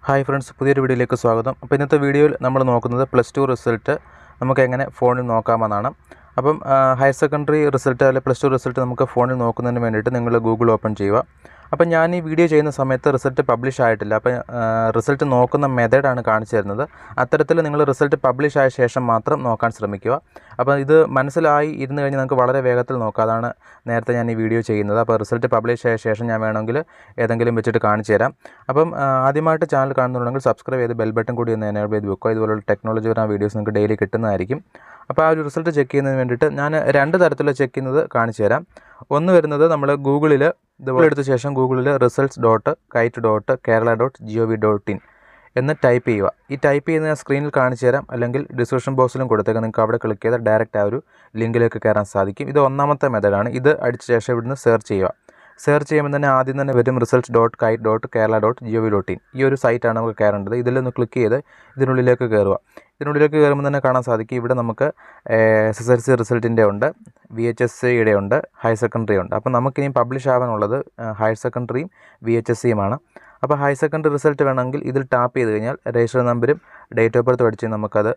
Hi friends, പുതിയൊരു വീഡിയോയിലേക്ക് സ്വാഗതം. അപ്പോൾ ഇന്നത്തെ വീഡിയോയിൽ നമ്മൾ നോക്കുന്നത് +2 റിസൾട്ട് നമുക്ക് എങ്ങനെ ഫോണിൽ നോക്കാമെന്നാണ്. അപ്പം ഹയർ സെക്കൻഡറി റിസൾട്ട് അല്ലെങ്കിൽ +2 റിസൾട്ട് നമുക്ക് ഫോണിൽ നോക്കുന്നതിന് വേണ്ടിയിട്ട് നിങ്ങൾ ഗൂഗിൾ ഓപ്പൺ ചെയ്യുക. അപ്പം ഞാൻ ഈ വീഡിയോ ചെയ്യുന്ന സമയത്ത് റിസൾട്ട് പബ്ലിഷ് ആയിട്ടില്ല. അപ്പം റിസൾട്ട് നോക്കുന്ന മെത്തേഡാണ് കാണിച്ചു തരുന്നത്. അത്തരത്തിൽ നിങ്ങൾ റിസൾട്ട് പബ്ലിഷ് ആയ ശേഷം മാത്രം നോക്കാൻ ശ്രമിക്കുക. അപ്പോൾ ഇത് മനസ്സിലായി ഇരുന്ന് കഴിഞ്ഞാൽ നമുക്ക് വളരെ വേഗത്തിൽ നോക്കാം. അതാണ് നേരത്തെ ഞാൻ ഈ വീഡിയോ ചെയ്യുന്നത്. അപ്പോൾ റിസൾട്ട് പബ്ലിഷ് ആയ ശേഷം ഞാൻ വേണമെങ്കിൽ ഏതെങ്കിലും വെച്ചിട്ട് കാണിച്ചു തരാം. അപ്പം ആദ്യമായിട്ട് ചാനൽ കാണുന്നുണ്ടെങ്കിൽ സബ്സ്ക്രൈബ് ചെയ്ത് ബെൽ ബട്ടൺ കൂടി ഒന്ന് എനേബിൾ ചെയ്ത് വെക്കുക. ഇതുപോലുള്ള ടെക്നോളജി പരമായ വീഡിയോസ് നിങ്ങൾക്ക് ഡെയിലി കിട്ടുന്നതായിരിക്കും. അപ്പോൾ ആ ഒരു റിസൾട്ട് ചെക്ക് ചെയ്യുന്നതിന് വേണ്ടിയിട്ട് ഞാൻ രണ്ട് തരത്തിലുള്ള ചെക്ക് ചെയ്യുന്നത് കാണിച്ചു തരാം. ഒന്ന് വരുന്നത് നമ്മൾ ഗൂഗിളിൽ ഇതുപോലെ എടുത്ത ശേഷം ഗൂഗിളിൽ results.kite.kerala.gov.in എന്ന് ടൈപ്പ് ചെയ്യുക. ഈ ടൈപ്പ് ചെയ്യുന്ന സ്ക്രീനിൽ കാണിച്ചു തരാം, അല്ലെങ്കിൽ ഡിസ്ക്രിപ്ഷൻ ബോക്സിലും കൊടുത്തേക്കാം. നിങ്ങൾക്ക് അവിടെ ക്ലിക്ക് ചെയ്താൽ ഡയറക്റ്റ് ആ ഒരു ലിങ്കിലേക്ക് കയറാൻ സാധിക്കും. ഇത് ഒന്നാമത്തെ മെത്തേഡാണ്. ഇത് അടിച്ച ശേഷം ഇവിടുന്ന് സെർച്ച് ചെയ്യുക. സെർച്ച് ചെയ്യുമ്പോൾ തന്നെ ആദ്യം തന്നെ വരും results.kite.kerala.gov.in. ഈ ഒരു സൈറ്റാണ് നമുക്ക് കയറേണ്ടത്. ഇതിലൊന്ന് ക്ലിക്ക് ചെയ്ത് ഇതിനുള്ളിലേക്ക് കയറുക. ഇതിനുള്ളിലേക്ക് കയറുമ്പോൾ തന്നെ കാണാൻ സാധിക്കും ഇവിടെ നമുക്ക് SSLC റിസൾട്ടിൻ്റെ ഉണ്ട്, VHSCയുടെ ഉണ്ട്, ഹയർ സെക്കൻഡറി ഉണ്ട്. അപ്പോൾ നമുക്കിനി പബ്ലിഷ് ആവാനുള്ളത് ഹയർ സെക്കൻഡറിയും VHSCയുമാണ്. അപ്പോൾ ഹയർ സെക്കൻഡറി റിസൾട്ട് വേണമെങ്കിൽ ഇതിൽ ടാപ്പ് ചെയ്ത് കഴിഞ്ഞാൽ രജിസ്റ്റർ നമ്പരും ഡേറ്റ് ഓഫ് ബർത്ത് അടിച്ച് നമുക്കത്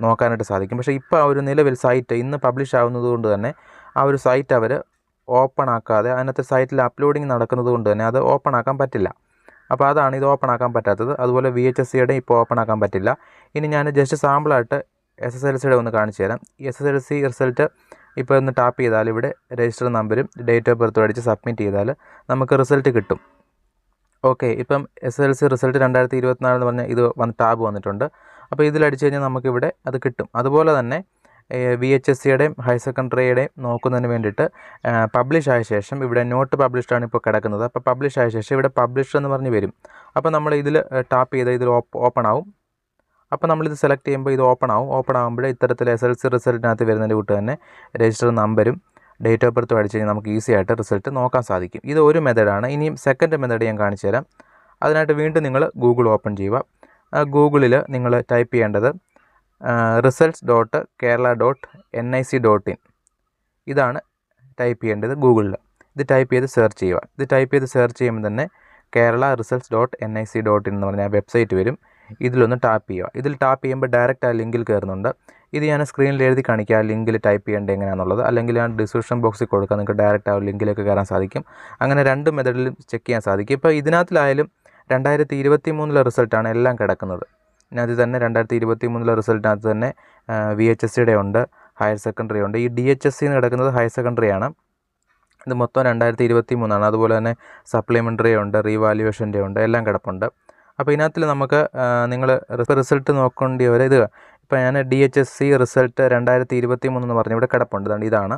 നോക്കാനായിട്ട് സാധിക്കും. പക്ഷേ ഇപ്പോൾ ആ ഒരു നിലവിൽ സൈറ്റ് ഇന്ന് പബ്ലിഷ് ആവുന്നത് കൊണ്ട് തന്നെ ആ ഒരു സൈറ്റ് അവർ ഓപ്പൺ ആക്കാതെ, അതിനകത്ത് സൈറ്റിൽ അപ്ലോഡിങ് നടക്കുന്നത് കൊണ്ട് തന്നെ അത് ഓപ്പൺ ആക്കാൻ പറ്റില്ല. അപ്പോൾ അതാണ് ഇത് ഓപ്പൺ ആക്കാൻ പറ്റാത്തത്. അതുപോലെ VHSCയുടെ ഇപ്പോൾ ഓപ്പൺ ആക്കാൻ പറ്റില്ല. ഇനി ഞാൻ ജസ്റ്റ് സാമ്പിളായിട്ട് SSLCയുടെ ഒന്ന് കാണിച്ചു തരാം. ഈ SSLC റിസൾട്ട് ഇപ്പോൾ ഒന്ന് ടാപ്പ് ചെയ്താൽ ഇവിടെ രജിസ്റ്റർ നമ്പരും ഡേറ്റ് ഓഫ് ബർത്തും അടിച്ച് സബ്മിറ്റ് ചെയ്താൽ നമുക്ക് റിസൾട്ട് കിട്ടും. ഓക്കെ, ഇപ്പം SSLC റിസൾട്ട് 2024 എന്ന് പറഞ്ഞാൽ ഇത് ടാബ് വന്നിട്ടുണ്ട്. അപ്പോൾ ഇതിലടിച്ച് കഴിഞ്ഞാൽ നമുക്കിവിടെ അത് കിട്ടും. അതുപോലെ തന്നെ VHSCയുടെയും ഹയർ സെക്കൻഡറിയുടെയും നോക്കുന്നതിന് വേണ്ടിയിട്ട് പബ്ലിഷ് ആയ ശേഷം ഇവിടെ നോട്ട് പബ്ലിഷ്ഡ് ആണ് ഇപ്പോൾ കിടക്കുന്നത്. അപ്പോൾ പബ്ലിഷ് ആയ ശേഷം ഇവിടെ പബ്ലിഷ്ഡ് എന്ന് പറഞ്ഞ് വരും. അപ്പോൾ നമ്മൾ ഇതിൽ ടാപ്പ് ചെയ്ത് ഇതിൽ ഓപ്പൺ ആവും. അപ്പോൾ നമ്മളിത് സെലക്ട് ചെയ്യുമ്പോൾ ഇത് ഓപ്പൺ ആകുമ്പോൾ ഇത്തരത്തിൽ SSLC റിസൾട്ടിനകത്ത് വരുന്നതിൻ്റെ കൂട്ട് തന്നെ രജിസ്റ്റർ നമ്പരും ഡേറ്റ് ഓഫ് ബർത്തും അടിച്ച് കഴിഞ്ഞാൽ നമുക്ക് ഈസി ആയിട്ട് റിസൾട്ട് നോക്കാൻ സാധിക്കും. ഇത് ഒരു മെത്തേഡാണ്. ഇനിയും സെക്കൻഡ് മെത്തേഡ് ഞാൻ കാണിച്ചു തരാം. അതിനായിട്ട് വീണ്ടും നിങ്ങൾ ഗൂഗിൾ ഓപ്പൺ ചെയ്യുക. ഗൂഗിളിൽ നിങ്ങൾ ടൈപ്പ് ചെയ്യേണ്ടത് results.kerala.nic.in ഇതാണ് ടൈപ്പ് ചെയ്യേണ്ടത് ഗൂഗിളിൽ. ഇത് ടൈപ്പ് ചെയ്ത് സെർച്ച് ചെയ്യുക. ഇത് ടൈപ്പ് ചെയ്ത് സെർച്ച് ചെയ്യുമ്പോൾ തന്നെ കേരള results.nic.in എന്ന് പറഞ്ഞാൽ വെബ്സൈറ്റ് വരും. ഇതിലൊന്ന് ടാപ്പ് ചെയ്യുക. ഇതിൽ ടാപ്പ് ചെയ്യുമ്പോൾ ഡയറക്റ്റ് ആ ലിങ്കിൽ കയറുന്നുണ്ട്. ഇത് ഞാൻ സ്ക്രീനിൽ എഴുതി കാണിക്കുക ആ ലിങ്കിൽ ടൈപ്പ് ചെയ്യേണ്ടത് എങ്ങനെയാണെന്നുള്ളത്. അല്ലെങ്കിൽ ഞാൻ ഡിസ്ക്രിപ്ഷൻ ബോക്സിൽ കൊടുക്കുക, നിങ്ങൾക്ക് ഡയറക്റ്റ് ആ ലിങ്കിലേക്ക് കയറാൻ സാധിക്കും. അങ്ങനെ രണ്ട് മെത്തേഡിലും ചെക്ക് ചെയ്യാൻ സാധിക്കും. ഇപ്പോൾ ഇതിനകത്തിലായാലും 2023 റിസൾട്ടാണ് എല്ലാം കിടക്കുന്നത്. ഇതിനകത്ത് തന്നെ 2023 റിസൾട്ടിനകത്ത് തന്നെ VHSCയുടെ ഉണ്ട്, ഹയർ സെക്കൻഡറി ഉണ്ട്. ഈ DHSC എന്ന് കിടക്കുന്നത് ഹയർ സെക്കൻഡറിയാണ്. ഇത് മൊത്തം 2023 അതുപോലെ തന്നെ സപ്ലിമെൻ്ററി ഉണ്ട്, റീവാലുവേഷൻ്റെ ഉണ്ട്, എല്ലാം കിടപ്പുണ്ട്. അപ്പോൾ ഇതിനകത്തിൽ നമുക്ക് നിങ്ങൾ റിസൾട്ട് നോക്കേണ്ടിവരെ ഇത് ഇപ്പോൾ ഞാൻ DHSC റിസൾട്ട് 2023 എന്ന് പറഞ്ഞ് ഇവിടെ കിടപ്പുണ്ട്. ഇതാണ്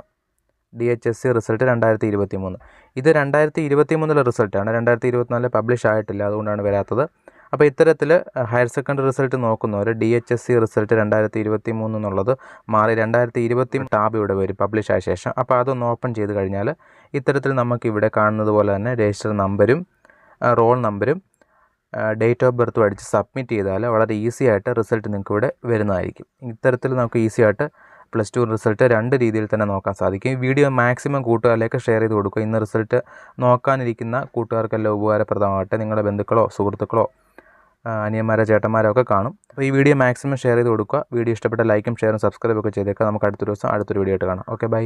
DHSC റിസൾട്ട് 2023. ഇത് 2023 റിസൾട്ടാണ്. 2024 പബ്ലിഷ് ആയിട്ടില്ല, അതുകൊണ്ടാണ് വരാത്തത്. അപ്പോൾ ഇത്തരത്തിൽ ഹയർ സെക്കൻഡറി റിസൾട്ട് നോക്കുന്നവർ DHSC റിസൾട്ട് 2023 എന്നുള്ളത് മാറി 2020 ടാബ് ഇവിടെ വരും പബ്ലിഷ് ആയ ശേഷം. അപ്പോൾ അതൊന്ന് ഓപ്പൺ ചെയ്ത് കഴിഞ്ഞാൽ ഇത്തരത്തിൽ നമുക്കിവിടെ കാണുന്നത് പോലെ തന്നെ രജിസ്റ്റർ നമ്പരും റോൾ നമ്പരും ഡേറ്റ് ഓഫ് ബർത്തും അടിച്ച് സബ്മിറ്റ് ചെയ്താൽ വളരെ ഈസി ആയിട്ട് റിസൾട്ട് നിങ്ങൾക്ക് ഇവിടെ വരുന്നതായിരിക്കും. ഇത്തരത്തിൽ നമുക്ക് ഈസി ആയിട്ട് +2 റിസൾട്ട് രണ്ട് രീതിയിൽ തന്നെ നോക്കാൻ സാധിക്കും. ഈ വീഡിയോ മാക്സിമം കൂട്ടുകാരിലേക്ക് ഷെയർ ചെയ്ത് കൊടുക്കുക. ഇന്ന് റിസൾട്ട് നോക്കാനിരിക്കുന്ന കൂട്ടുകാർക്കെല്ലാം ഉപകാരപ്രദമാകട്ടെ. നിങ്ങളുടെ ബന്ധുക്കളോ സുഹൃത്തുക്കളോ അനിയന്മാരോ ചേട്ടന്മാരോ ഒക്കെ കാണും. അപ്പോൾ ഈ വീഡിയോ മാക്സിമം ഷെയർ ചെയ്ത് കൊടുക്കുക. വീഡിയോ ഇഷ്ടപ്പെട്ട ലൈക്കും ഷെയറും സബ്സ്ക്രൈബ് ഒക്കെ ചെയ്തേക്കുക. നമുക്ക് അടുത്തൊരു ദിവസം അടുത്തൊരു വീഡിയോ ആയിട്ട് കാണാം. Okay, by.